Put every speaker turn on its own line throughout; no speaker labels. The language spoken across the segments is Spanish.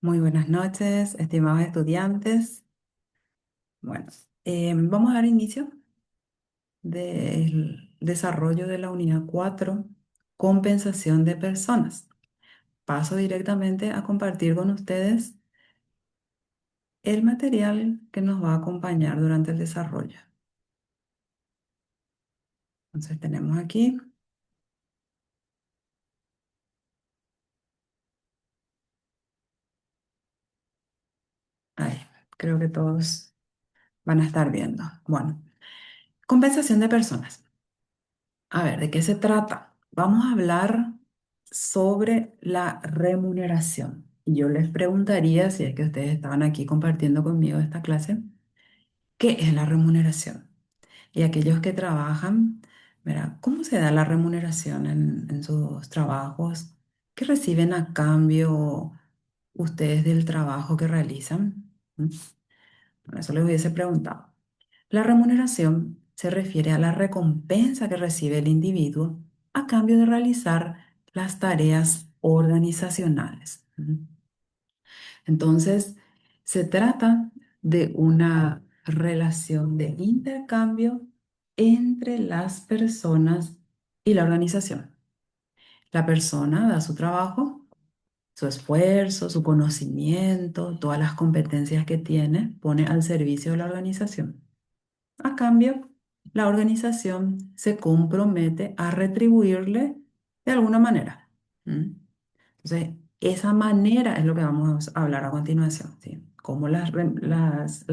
Muy buenas noches, estimados estudiantes. Bueno, vamos a dar inicio del desarrollo de la unidad 4, compensación de personas. Paso directamente a compartir con ustedes el material que nos va a acompañar durante el desarrollo. Entonces tenemos aquí, ahí, creo que todos van a estar viendo. Bueno, compensación de personas. A ver, ¿de qué se trata? Vamos a hablar sobre la remuneración. Y yo les preguntaría, si es que ustedes estaban aquí compartiendo conmigo esta clase, ¿qué es la remuneración? Y aquellos que trabajan, verá, ¿cómo se da la remuneración en sus trabajos? ¿Qué reciben a cambio ustedes del trabajo que realizan? ¿Mm? Por eso les hubiese preguntado. La remuneración se refiere a la recompensa que recibe el individuo a cambio de realizar las tareas organizacionales. ¿Mm? Entonces, se trata de una relación de intercambio entre las personas y la organización. La persona da su trabajo, su esfuerzo, su conocimiento, todas las competencias que tiene, pone al servicio de la organización. A cambio, la organización se compromete a retribuirle de alguna manera. ¿Mm? Entonces, esa manera es lo que vamos a hablar a continuación, ¿sí? Cómo las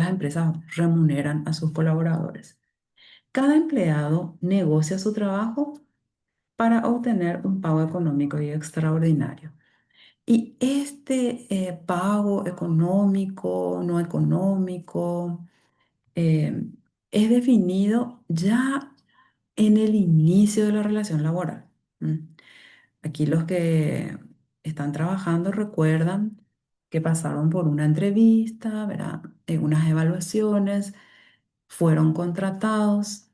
empresas remuneran a sus colaboradores. Cada empleado negocia su trabajo para obtener un pago económico y extraordinario. Y este pago económico, no económico, eh, es definido ya en el inicio de la relación laboral. ¿Mm? Aquí los que están trabajando recuerdan que pasaron por una entrevista, ¿verdad? Unas evaluaciones, fueron contratados,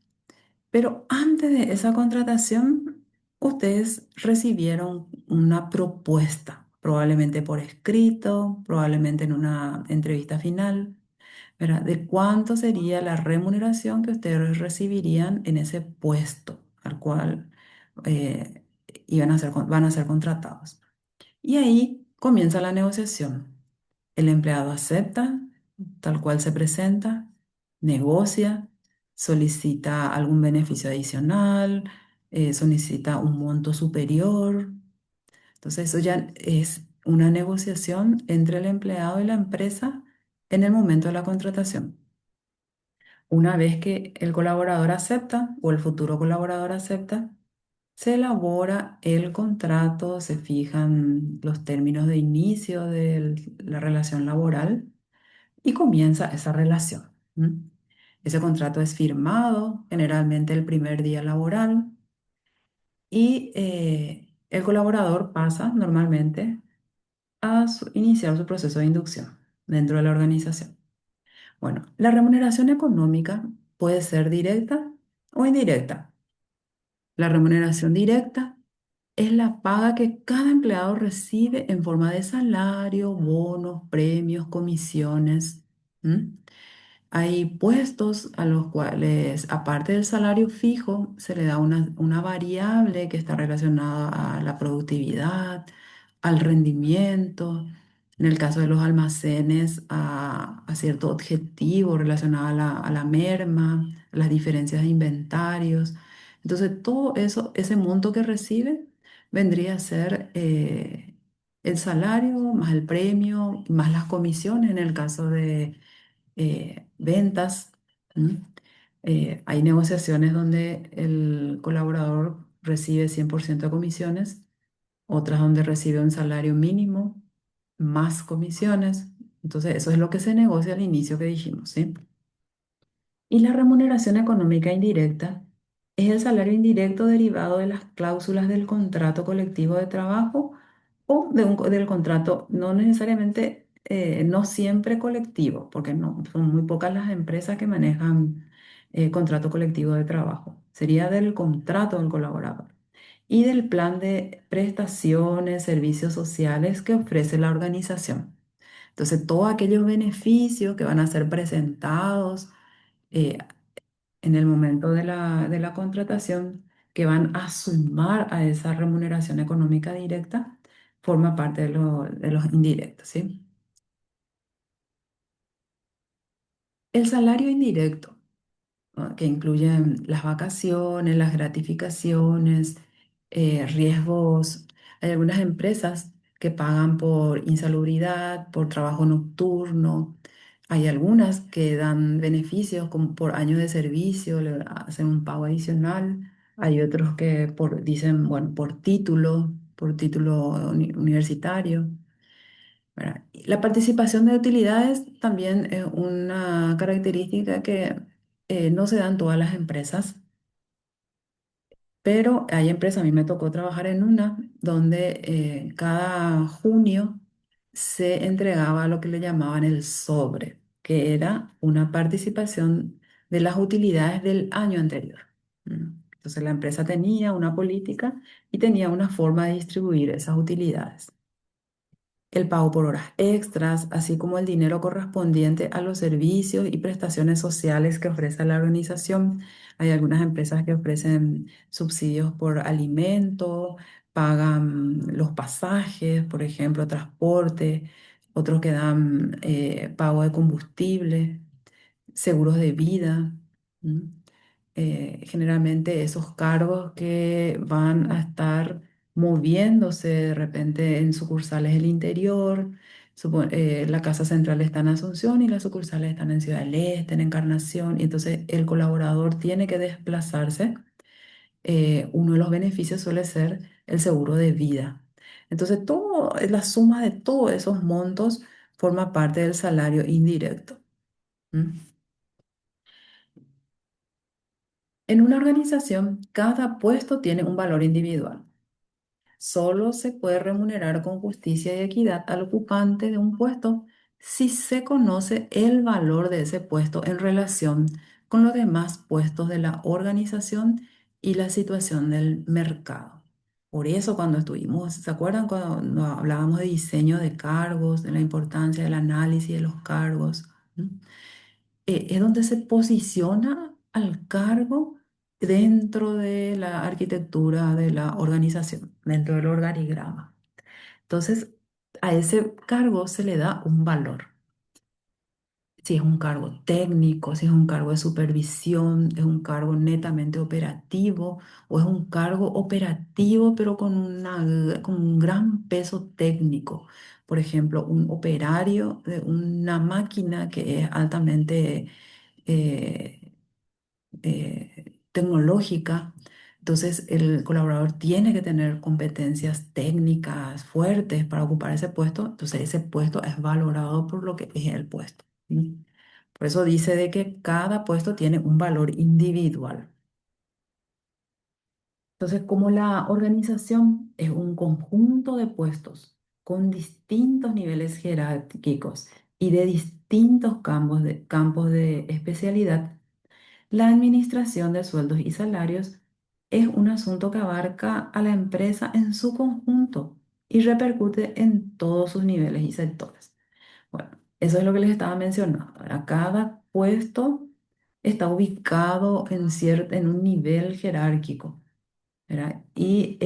pero antes de esa contratación, ustedes recibieron una propuesta, probablemente por escrito, probablemente en una entrevista final, ¿verdad? De cuánto sería la remuneración que ustedes recibirían en ese puesto al cual eh, van a ser contratados. Y ahí comienza la negociación. El empleado acepta, tal cual se presenta, negocia, solicita algún beneficio adicional, solicita un monto superior. Entonces eso ya es una negociación entre el empleado y la empresa en el momento de la contratación. Una vez que el colaborador acepta o el futuro colaborador acepta, se elabora el contrato, se fijan los términos de inicio de la relación laboral y comienza esa relación. ¿M? Ese contrato es firmado generalmente el primer día laboral y el colaborador pasa normalmente a iniciar su proceso de inducción dentro de la organización. Bueno, la remuneración económica puede ser directa o indirecta. La remuneración directa es la paga que cada empleado recibe en forma de salario, bonos, premios, comisiones. ¿M? Hay puestos a los cuales, aparte del salario fijo, se le da una variable que está relacionada a la productividad, al rendimiento. En el caso de los almacenes, a cierto objetivo relacionado a la merma, a las diferencias de inventarios. Entonces, todo eso, ese monto que recibe, vendría a ser el salario, más el premio, más las comisiones en el caso de ventas. ¿M? Hay negociaciones donde el colaborador recibe 100% de comisiones, otras donde recibe un salario mínimo más comisiones. Entonces, eso es lo que se negocia al inicio que dijimos, ¿sí? Y la remuneración económica indirecta es el salario indirecto derivado de las cláusulas del contrato colectivo de trabajo o del contrato, no necesariamente, no siempre colectivo, porque no, son muy pocas las empresas que manejan contrato colectivo de trabajo. Sería del contrato del colaborador. y del plan de prestaciones, servicios sociales que ofrece la organización. Entonces, todos aquellos beneficios que van a ser presentados eh, en el momento de la contratación, que van a sumar a esa remuneración económica directa, forma parte de los indirectos, ¿sí? El salario indirecto, ¿no? Que incluyen las vacaciones, las gratificaciones, riesgos. Hay algunas empresas que pagan por insalubridad, por trabajo nocturno. Hay algunas que dan beneficios como por años de servicio, le hacen un pago adicional. Hay otros que dicen, bueno, por título universitario. ¿Verdad? Y la participación de utilidades también es una característica que no se da en todas las empresas, pero hay empresas, a mí me tocó trabajar en una donde cada junio se entregaba lo que le llamaban el sobre, que era una participación de las utilidades del año anterior. ¿Mm? Entonces la empresa tenía una política y tenía una forma de distribuir esas utilidades. El pago por horas extras, así como el dinero correspondiente a los servicios y prestaciones sociales que ofrece la organización. Hay algunas empresas que ofrecen subsidios por alimento, pagan los pasajes, por ejemplo, transporte, otros que dan pago de combustible, seguros de vida. ¿M? Generalmente esos cargos que van a estar moviéndose de repente en sucursales del interior. La casa central está en Asunción y las sucursales están en Ciudad del Este, en Encarnación, y entonces el colaborador tiene que desplazarse. Uno de los beneficios suele ser el seguro de vida. Entonces, la suma de todos esos montos forma parte del salario indirecto. ¿M? En una organización, cada puesto tiene un valor individual. Solo se puede remunerar con justicia y equidad al ocupante de un puesto si se conoce el valor de ese puesto en relación con los demás puestos de la organización y la situación del mercado. Por eso cuando estuvimos, ¿se acuerdan cuando hablábamos de diseño de cargos, de la importancia del análisis de los cargos? ¿Mm? Es donde se posiciona al cargo dentro de la arquitectura de la organización, dentro del organigrama. Entonces, a ese cargo se le da un valor. Si es un cargo técnico, si es un cargo de supervisión, es un cargo netamente operativo o es un cargo operativo pero con un gran peso técnico. Por ejemplo, un operario de una máquina que es altamente eh, tecnológica. Entonces, el colaborador tiene que tener competencias técnicas fuertes para ocupar ese puesto. Entonces, ese puesto es valorado por lo que es el puesto. ¿Sí? Por eso dice de que cada puesto tiene un valor individual. Entonces, como la organización es un conjunto de puestos con distintos niveles jerárquicos y de distintos campos de especialidad, la administración de sueldos y salarios es un asunto que abarca a la empresa en su conjunto y repercute en todos sus niveles y sectores. Bueno, eso es lo que les estaba mencionando. Ahora, cada puesto está ubicado en un nivel jerárquico, ¿verdad? Y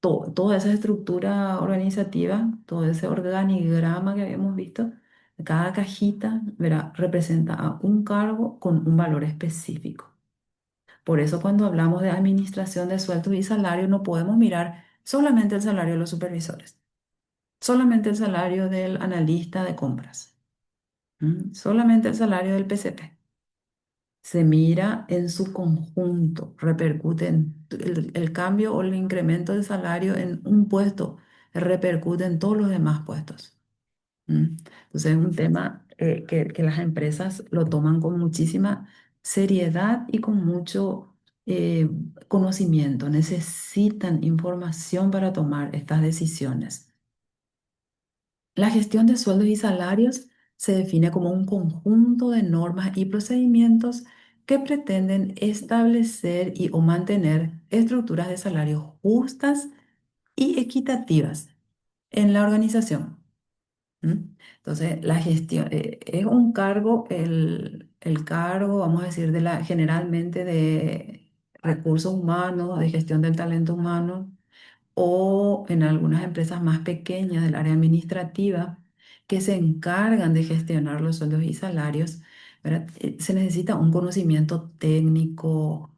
toda esa estructura organizativa, todo ese organigrama que habíamos visto, cada cajita, ¿verdad? Representa a un cargo con un valor específico. Por eso cuando hablamos de administración de sueldos y salarios no podemos mirar solamente el salario de los supervisores, solamente el salario del analista de compras, solamente el salario del PCP. Se mira en su conjunto, repercute el cambio o el incremento de salario en un puesto, repercute en todos los demás puestos. Entonces es un tema que las empresas lo toman con muchísima seriedad y con mucho eh, conocimiento. Necesitan información para tomar estas decisiones. La gestión de sueldos y salarios se define como un conjunto de normas y procedimientos que pretenden establecer y o mantener estructuras de salario justas y equitativas en la organización. ¿Mm? Entonces, la gestión es un cargo, el cargo, vamos a decir, generalmente de recursos humanos, de gestión del talento humano, o en algunas empresas más pequeñas del área administrativa que se encargan de gestionar los sueldos y salarios, ¿verdad? Se necesita un conocimiento técnico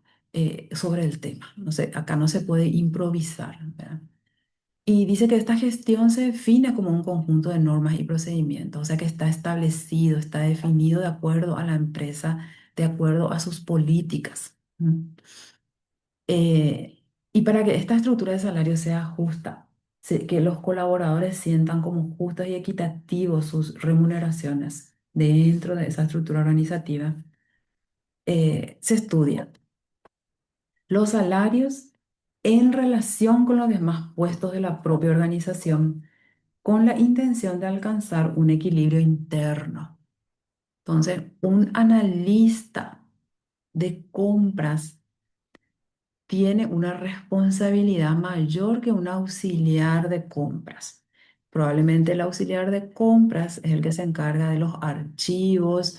sobre el tema. No sé, acá no se puede improvisar, ¿verdad? Y dice que esta gestión se define como un conjunto de normas y procedimientos, o sea que está establecido, está definido de acuerdo a la empresa, de acuerdo a sus políticas. ¿Mm? Y para que esta estructura de salario sea justa, que los colaboradores sientan como justas y equitativos sus remuneraciones dentro de esa estructura organizativa, se estudian los salarios en relación con los demás puestos de la propia organización con la intención de alcanzar un equilibrio interno. Entonces, un analista de compras tiene una responsabilidad mayor que un auxiliar de compras. Probablemente el auxiliar de compras es el que se encarga de los archivos,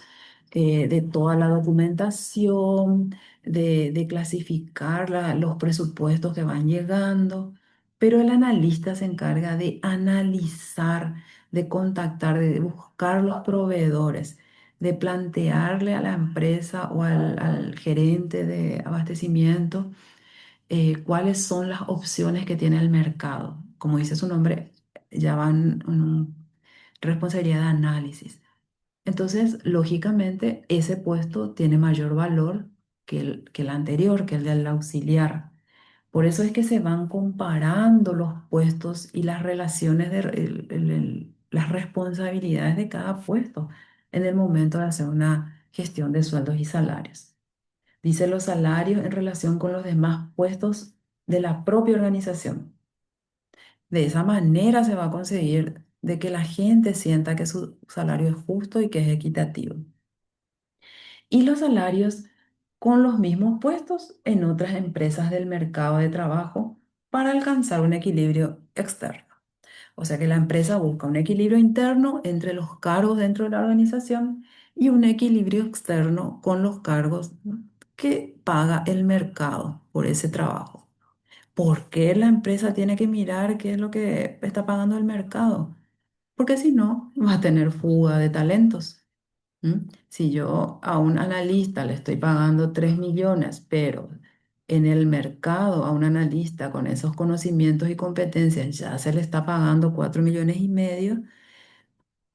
de toda la documentación, de clasificar los presupuestos que van llegando, pero el analista se encarga de analizar, de contactar, de buscar los proveedores, de plantearle a la empresa o al gerente de abastecimiento cuáles son las opciones que tiene el mercado. Como dice su nombre, ya van en responsabilidad de análisis. Entonces, lógicamente, ese puesto tiene mayor valor que el anterior, que el del auxiliar. Por eso es que se van comparando los puestos y las relaciones las responsabilidades de cada puesto en el momento de hacer una gestión de sueldos y salarios. Dice los salarios en relación con los demás puestos de la propia organización. De esa manera se va a conseguir de que la gente sienta que su salario es justo y que es equitativo. Y los salarios con los mismos puestos en otras empresas del mercado de trabajo para alcanzar un equilibrio externo. O sea que la empresa busca un equilibrio interno entre los cargos dentro de la organización y un equilibrio externo con los cargos, ¿no?, que paga el mercado por ese trabajo. ¿Por qué la empresa tiene que mirar qué es lo que está pagando el mercado? Porque si no, va a tener fuga de talentos. ¿Mm? Si yo a un analista le estoy pagando 3 millones, pero en el mercado a un analista con esos conocimientos y competencias ya se le está pagando 4,5 millones,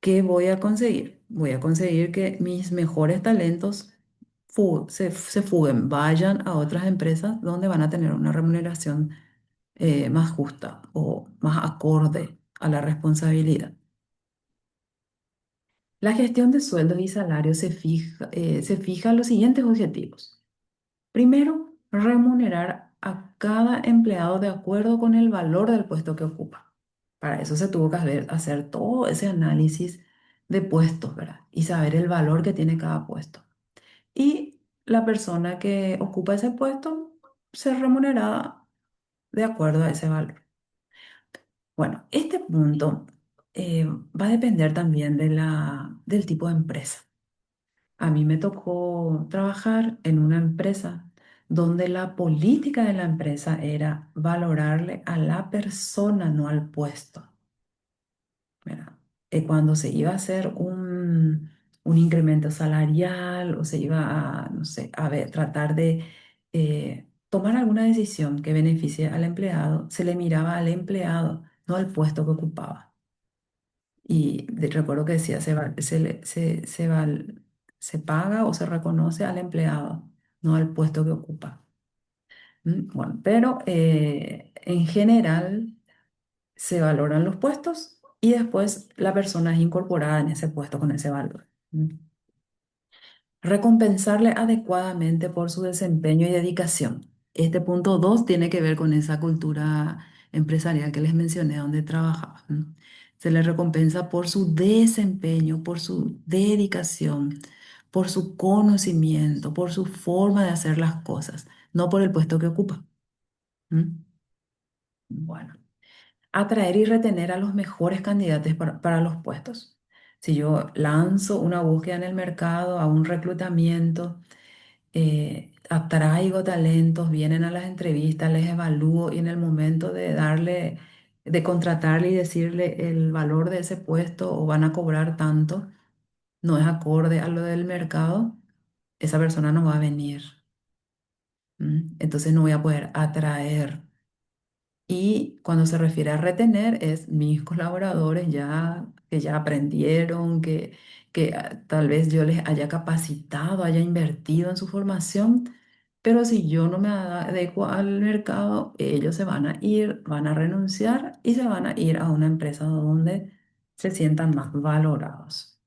¿qué voy a conseguir? Voy a conseguir que mis mejores talentos se fuguen, vayan a otras empresas donde van a tener una remuneración más justa o más acorde a la responsabilidad. La gestión de sueldos y salarios se fija los siguientes objetivos. Primero, remunerar a cada empleado de acuerdo con el valor del puesto que ocupa. Para eso se tuvo que hacer todo ese análisis de puestos, ¿verdad? Y saber el valor que tiene cada puesto. Y la persona que ocupa ese puesto se remunerada de acuerdo a ese valor. Bueno, este punto va a depender también del tipo de empresa. A mí me tocó trabajar en una empresa donde la política de la empresa era valorarle a la persona, no al puesto. ¿Verdad? Cuando se iba a hacer un incremento salarial o se iba a, no sé, a ver, tratar de tomar alguna decisión que beneficie al empleado, se le miraba al empleado, no al puesto que ocupaba. Y recuerdo que decía, se paga o se reconoce al empleado, no al puesto que ocupa. Bueno, pero en general se valoran los puestos y después la persona es incorporada en ese puesto con ese valor. ¿Mm? Recompensarle adecuadamente por su desempeño y dedicación. Este punto 2 tiene que ver con esa cultura empresarial que les mencioné donde trabajaba. Se le recompensa por su desempeño, por su dedicación, por su conocimiento, por su forma de hacer las cosas, no por el puesto que ocupa. ¿Mm? Bueno, atraer y retener a los mejores candidatos para los puestos. Si yo lanzo una búsqueda en el mercado, a un reclutamiento, atraigo talentos, vienen a las entrevistas, les evalúo y en el momento de darle, de contratarle y decirle el valor de ese puesto o van a cobrar tanto, no es acorde a lo del mercado, esa persona no va a venir. Entonces no voy a poder atraer. Y cuando se refiere a retener, es mis colaboradores ya que ya aprendieron, que tal vez yo les haya capacitado, haya invertido en su formación, pero si yo no me adecuo al mercado, ellos se van a ir, van a renunciar y se van a ir a una empresa donde se sientan más valorados.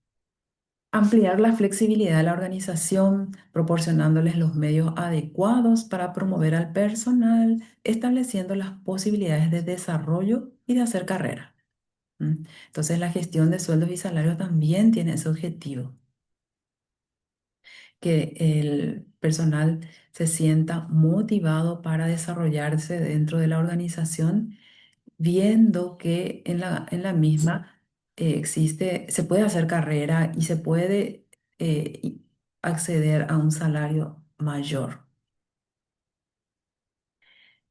Ampliar la flexibilidad de la organización, proporcionándoles los medios adecuados para promover al personal, estableciendo las posibilidades de desarrollo y de hacer carrera. ¿Mm? Entonces, la gestión de sueldos y salarios también tiene ese objetivo, que el personal se sienta motivado para desarrollarse dentro de la organización viendo que en la misma existe, se puede hacer carrera y se puede acceder a un salario mayor.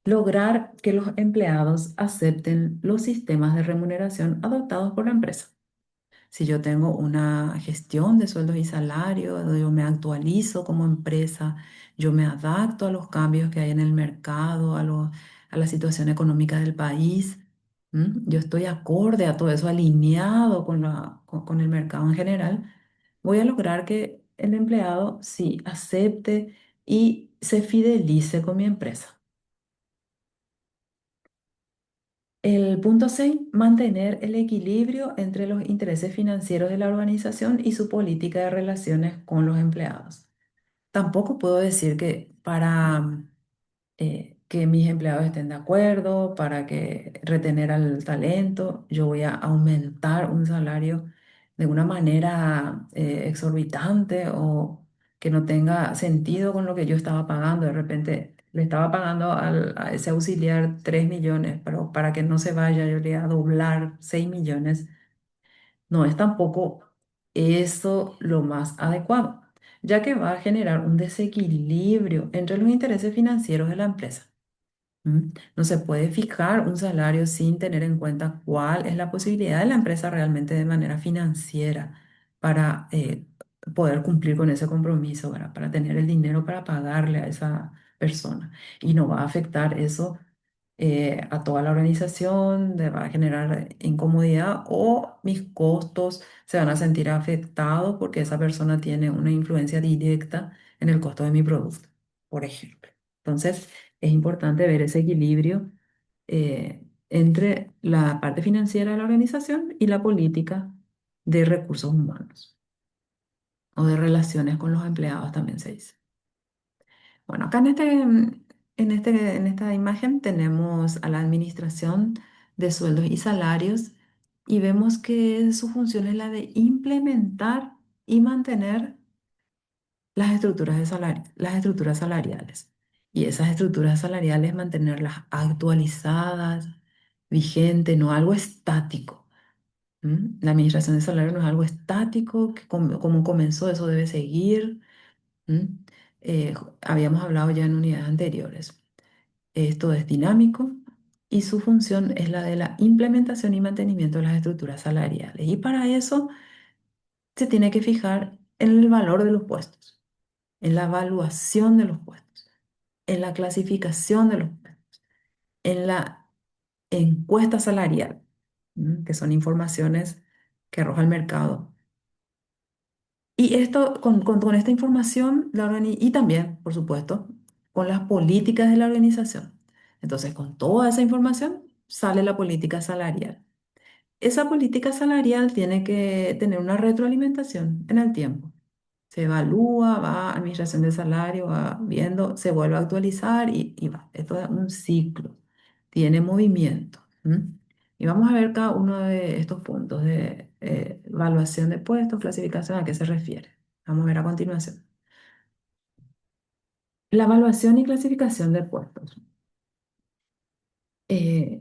Lograr que los empleados acepten los sistemas de remuneración adoptados por la empresa. Si yo tengo una gestión de sueldos y salarios, yo me actualizo como empresa, yo me adapto a los cambios que hay en el mercado, a la situación económica del país. Yo estoy acorde a todo eso, alineado con el mercado en general. Voy a lograr que el empleado sí acepte y se fidelice con mi empresa. El punto 6, mantener el equilibrio entre los intereses financieros de la organización y su política de relaciones con los empleados. Tampoco puedo decir que para que mis empleados estén de acuerdo, para que retener al talento, yo voy a aumentar un salario de una manera exorbitante o que no tenga sentido con lo que yo estaba pagando. De repente le estaba pagando a ese auxiliar 3 millones, pero para que no se vaya yo le voy a doblar 6 millones. No es tampoco eso lo más adecuado, ya que va a generar un desequilibrio entre los intereses financieros de la empresa. No se puede fijar un salario sin tener en cuenta cuál es la posibilidad de la empresa realmente de manera financiera para poder cumplir con ese compromiso, ¿verdad? Para tener el dinero para pagarle a esa persona. Y no va a afectar eso a toda la organización, le va a generar incomodidad o mis costos se van a sentir afectados porque esa persona tiene una influencia directa en el costo de mi producto, por ejemplo. Entonces, es importante ver ese equilibrio entre la parte financiera de la organización y la política de recursos humanos o de relaciones con los empleados, también se dice. Bueno, acá en esta imagen tenemos a la administración de sueldos y salarios y vemos que su función es la de implementar y mantener las estructuras salariales. Y esas estructuras salariales mantenerlas actualizadas, vigentes, no algo estático. La administración de salarios no es algo estático, que como comenzó, eso debe seguir. ¿m? Habíamos hablado ya en unidades anteriores. Esto es dinámico y su función es la de la implementación y mantenimiento de las estructuras salariales. Y para eso se tiene que fijar en el valor de los puestos, en la evaluación de los puestos, en la clasificación de los puestos, en la encuesta salarial, que son informaciones que arroja el mercado. Y esto, con esta información, y también, por supuesto, con las políticas de la organización. Entonces, con toda esa información sale la política salarial. Esa política salarial tiene que tener una retroalimentación en el tiempo. Se evalúa, va a administración de salario, va viendo, se vuelve a actualizar y va. Esto es un ciclo, tiene movimiento. Y vamos a ver cada uno de estos puntos de evaluación de puestos, clasificación, a qué se refiere. Vamos a ver a continuación. La evaluación y clasificación de puestos eh,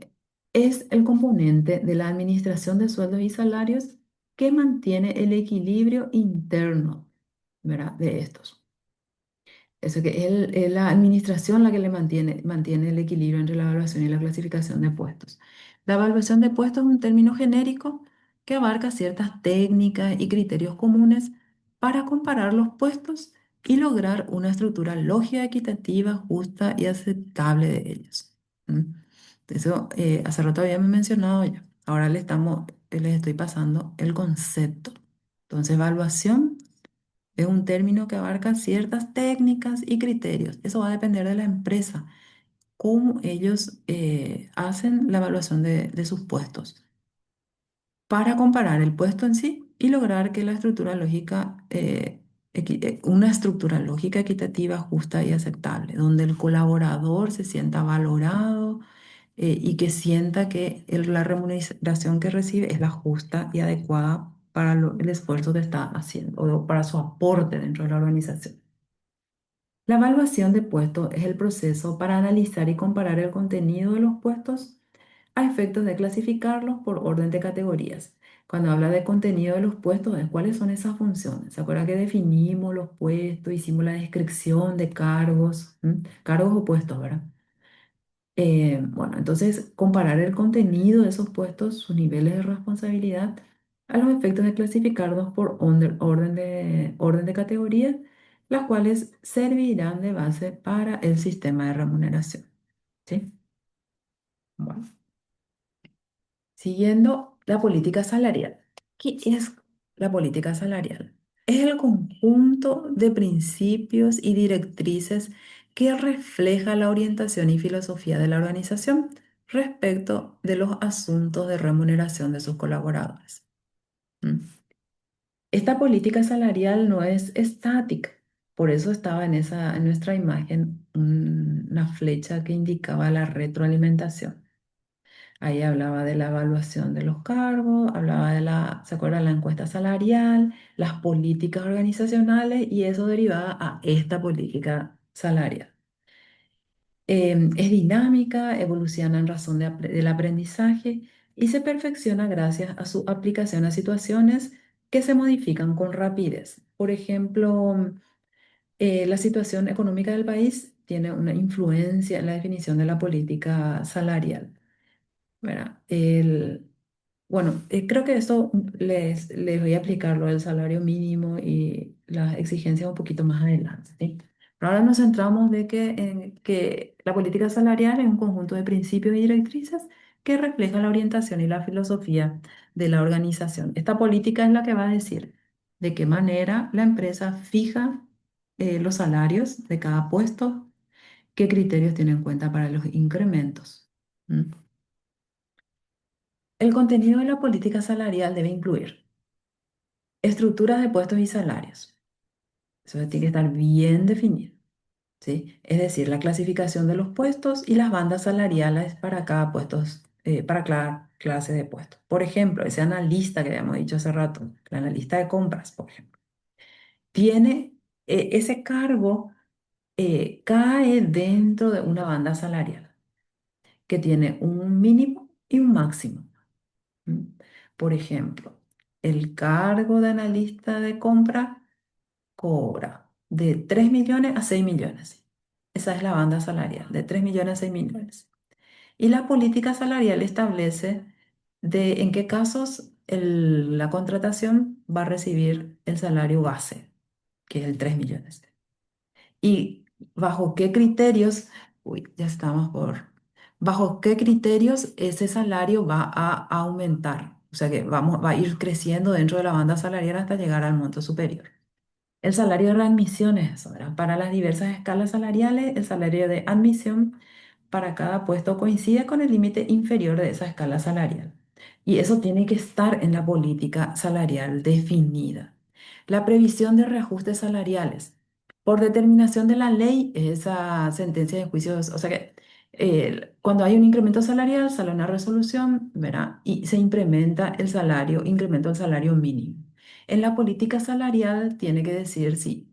es el componente de la administración de sueldos y salarios que mantiene el equilibrio interno, ¿verdad? De estos. Eso que es la administración la que le mantiene el equilibrio entre la evaluación y la clasificación de puestos. La evaluación de puestos es un término genérico que abarca ciertas técnicas y criterios comunes para comparar los puestos y lograr una estructura lógica, equitativa, justa y aceptable de ellos. ¿Mm? Eso hace rato habíamos mencionado ya. Ahora les estoy pasando el concepto. Entonces, evaluación es un término que abarca ciertas técnicas y criterios. Eso va a depender de la empresa, cómo ellos hacen la evaluación de sus puestos para comparar el puesto en sí y lograr que la estructura lógica, una estructura lógica equitativa, justa y aceptable, donde el colaborador se sienta valorado y que sienta que la remuneración que recibe es la justa y adecuada para el esfuerzo que está haciendo o para su aporte dentro de la organización. La evaluación de puestos es el proceso para analizar y comparar el contenido de los puestos a efectos de clasificarlos por orden de categorías. Cuando habla de contenido de los puestos, es cuáles son esas funciones. ¿Se acuerdan que definimos los puestos, hicimos la descripción de cargos, cargos o puestos, ¿verdad? Bueno, entonces comparar el contenido de esos puestos, sus niveles de responsabilidad, a los efectos de clasificarlos por orden de categorías, las cuales servirán de base para el sistema de remuneración. ¿Sí? Bueno, siguiendo la política salarial. ¿Qué es la política salarial? Es el conjunto de principios y directrices que refleja la orientación y filosofía de la organización respecto de los asuntos de remuneración de sus colaboradores. ¿Mm? Esta política salarial no es estática, por eso estaba en nuestra imagen una flecha que indicaba la retroalimentación. Ahí hablaba de la evaluación de los cargos, hablaba de ¿se acuerdan? La encuesta salarial, las políticas organizacionales y eso derivaba a esta política salarial. Es dinámica, evoluciona en razón del aprendizaje y se perfecciona gracias a su aplicación a situaciones que se modifican con rapidez. Por ejemplo, la situación económica del país tiene una influencia en la definición de la política salarial. ¿Verdad? Bueno, creo que esto les voy a aplicar lo del salario mínimo y las exigencias un poquito más adelante, ¿sí? Pero ahora nos centramos en que la política salarial es un conjunto de principios y directrices que refleja la orientación y la filosofía de la organización. Esta política es la que va a decir de qué manera la empresa fija los salarios de cada puesto, qué criterios tiene en cuenta para los incrementos. ¿Mm? El contenido de la política salarial debe incluir estructuras de puestos y salarios. Eso tiene que estar bien definido, ¿sí? Es decir, la clasificación de los puestos y las bandas salariales para cada puesto, para cada clase de puesto. Por ejemplo, ese analista que habíamos dicho hace rato, el analista de compras, por ejemplo, tiene ese cargo cae dentro de una banda salarial que tiene un mínimo y un máximo. ¿Mm? Por ejemplo, el cargo de analista de compra cobra de 3 millones a 6 millones. Esa es la banda salarial, de 3 millones a 6 millones. Y la política salarial establece de en qué casos la contratación va a recibir el salario base, que es el 3 millones. Y bajo qué criterios, ya estamos bajo qué criterios ese salario va a aumentar. O sea que va a ir creciendo dentro de la banda salarial hasta llegar al monto superior. El salario de readmisión es eso, ¿verdad? Para las diversas escalas salariales, el salario de admisión para cada puesto coincide con el límite inferior de esa escala salarial. Y eso tiene que estar en la política salarial definida. La previsión de reajustes salariales. Por determinación de la ley, esa sentencia de juicios, o sea que cuando hay un incremento salarial, sale una resolución, ¿verdad? Y se incrementa el salario mínimo. En la política salarial tiene que decir si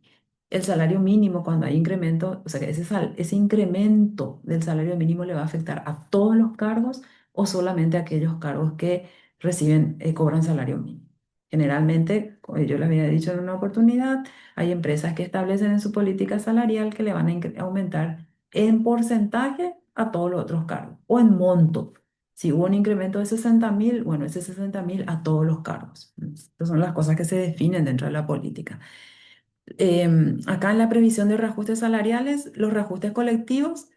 el salario mínimo, cuando hay incremento, o sea, que ese incremento del salario mínimo le va a afectar a todos los cargos o solamente a aquellos cargos que reciben, cobran salario mínimo. Generalmente, como yo les había dicho en una oportunidad, hay empresas que establecen en su política salarial que le van a aumentar en porcentaje a todos los otros cargos o en monto. Si hubo un incremento de 60.000, bueno, ese 60.000 a todos los cargos. Estas son las cosas que se definen dentro de la política. Acá en la previsión de reajustes salariales, los reajustes colectivos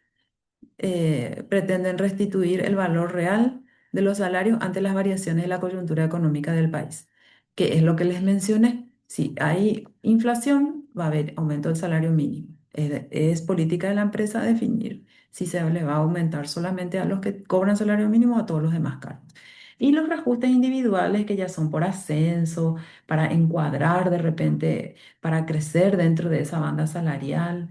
pretenden restituir el valor real de los salarios ante las variaciones de la coyuntura económica del país, que es lo que les mencioné. Si hay inflación, va a haber aumento del salario mínimo. Es política de la empresa definir si se le va a aumentar solamente a los que cobran salario mínimo o a todos los demás cargos. Y los reajustes individuales que ya son por ascenso, para encuadrar de repente, para crecer dentro de esa banda salarial,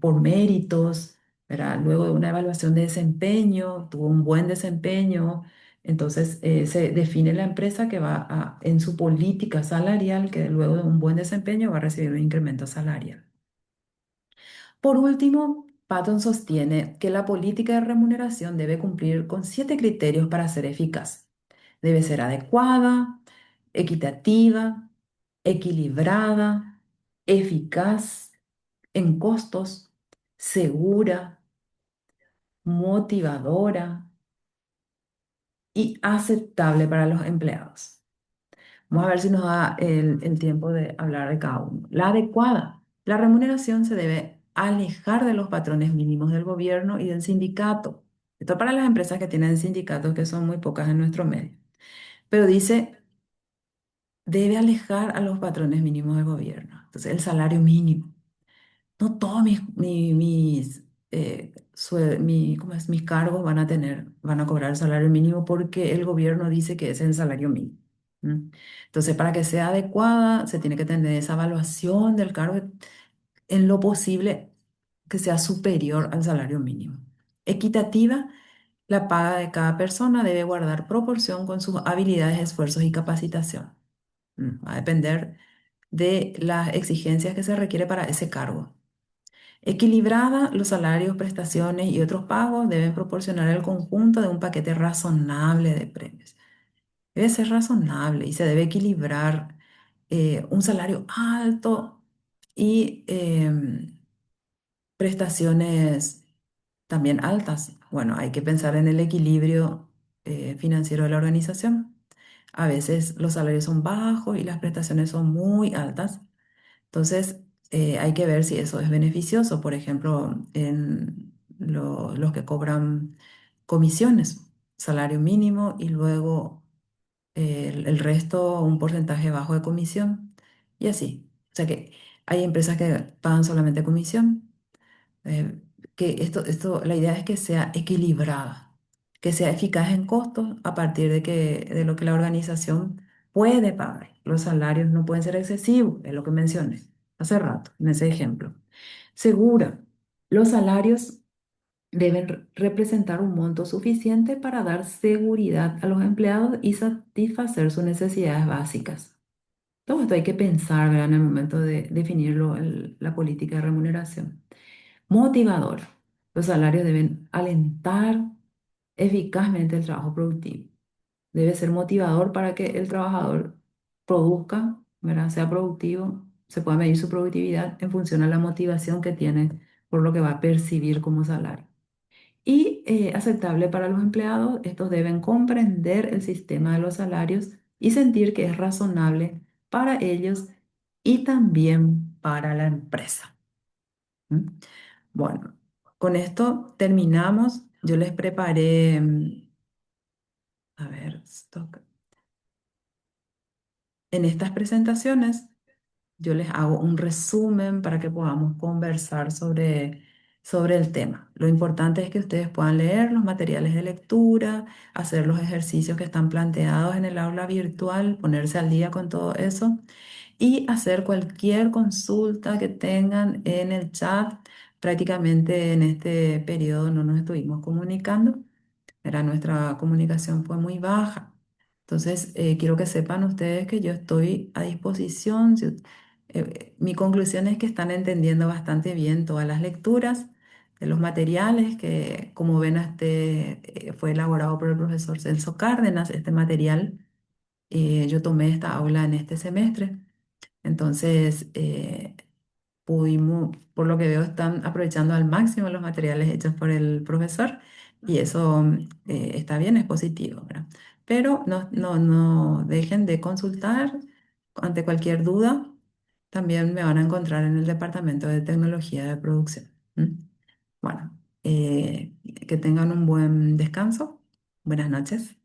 por méritos, ¿verdad? Luego de una evaluación de desempeño, tuvo un buen desempeño, entonces se define la empresa que va a, en su política salarial, que luego de un buen desempeño va a recibir un incremento salarial. Por último, Patton sostiene que la política de remuneración debe cumplir con 7 criterios para ser eficaz. Debe ser adecuada, equitativa, equilibrada, eficaz en costos, segura, motivadora y aceptable para los empleados. Vamos a ver si nos da el tiempo de hablar de cada uno. La adecuada. La remuneración se debe alejar de los patrones mínimos del gobierno y del sindicato. Esto para las empresas que tienen sindicatos, que son muy pocas en nuestro medio. Pero dice, debe alejar a los patrones mínimos del gobierno. Entonces, el salario mínimo. No todos ¿cómo es? Mis cargos van a cobrar el salario mínimo porque el gobierno dice que ese es el salario mínimo. ¿M? Entonces, para que sea adecuada, se tiene que tener esa evaluación del cargo en lo posible que sea superior al salario mínimo. Equitativa, la paga de cada persona debe guardar proporción con sus habilidades, esfuerzos y capacitación. Va a depender de las exigencias que se requiere para ese cargo. Equilibrada, los salarios, prestaciones y otros pagos deben proporcionar el conjunto de un paquete razonable de premios. Debe ser razonable y se debe equilibrar un salario alto y prestaciones también altas. Bueno, hay que pensar en el equilibrio financiero de la organización. A veces los salarios son bajos y las prestaciones son muy altas. Entonces, hay que ver si eso es beneficioso, por ejemplo, en los que cobran comisiones, salario mínimo y luego el resto un porcentaje bajo de comisión y así. O sea que hay empresas que pagan solamente comisión, eh, que la idea es que sea equilibrada, que sea eficaz en costos a partir de lo que la organización puede pagar. Los salarios no pueden ser excesivos, es lo que mencioné hace rato en ese ejemplo. Segura, los salarios deben representar un monto suficiente para dar seguridad a los empleados y satisfacer sus necesidades básicas. Todo esto hay que pensar, ¿verdad? En el momento de definirlo, la política de remuneración. Motivador. Los salarios deben alentar eficazmente el trabajo productivo. Debe ser motivador para que el trabajador produzca, ¿verdad? Sea productivo, se pueda medir su productividad en función a la motivación que tiene por lo que va a percibir como salario. Y aceptable para los empleados, estos deben comprender el sistema de los salarios y sentir que es razonable para ellos y también para la empresa. ¿M? Bueno, con esto terminamos. Yo les preparé, a ver, stock. En estas presentaciones yo les hago un resumen para que podamos conversar sobre el tema. Lo importante es que ustedes puedan leer los materiales de lectura, hacer los ejercicios que están planteados en el aula virtual, ponerse al día con todo eso y hacer cualquier consulta que tengan en el chat. Prácticamente en este periodo no nos estuvimos comunicando, era nuestra comunicación fue muy baja. Entonces, quiero que sepan ustedes que yo estoy a disposición. Mi conclusión es que están entendiendo bastante bien todas las lecturas de los materiales que, como ven, fue elaborado por el profesor Celso Cárdenas. Este material, yo tomé esta aula en este semestre. Entonces, por lo que veo, están aprovechando al máximo los materiales hechos por el profesor y eso está bien, es positivo, ¿verdad? Pero no dejen de consultar ante cualquier duda. También me van a encontrar en el Departamento de Tecnología de Producción. ¿M? Bueno, que tengan un buen descanso. Buenas noches.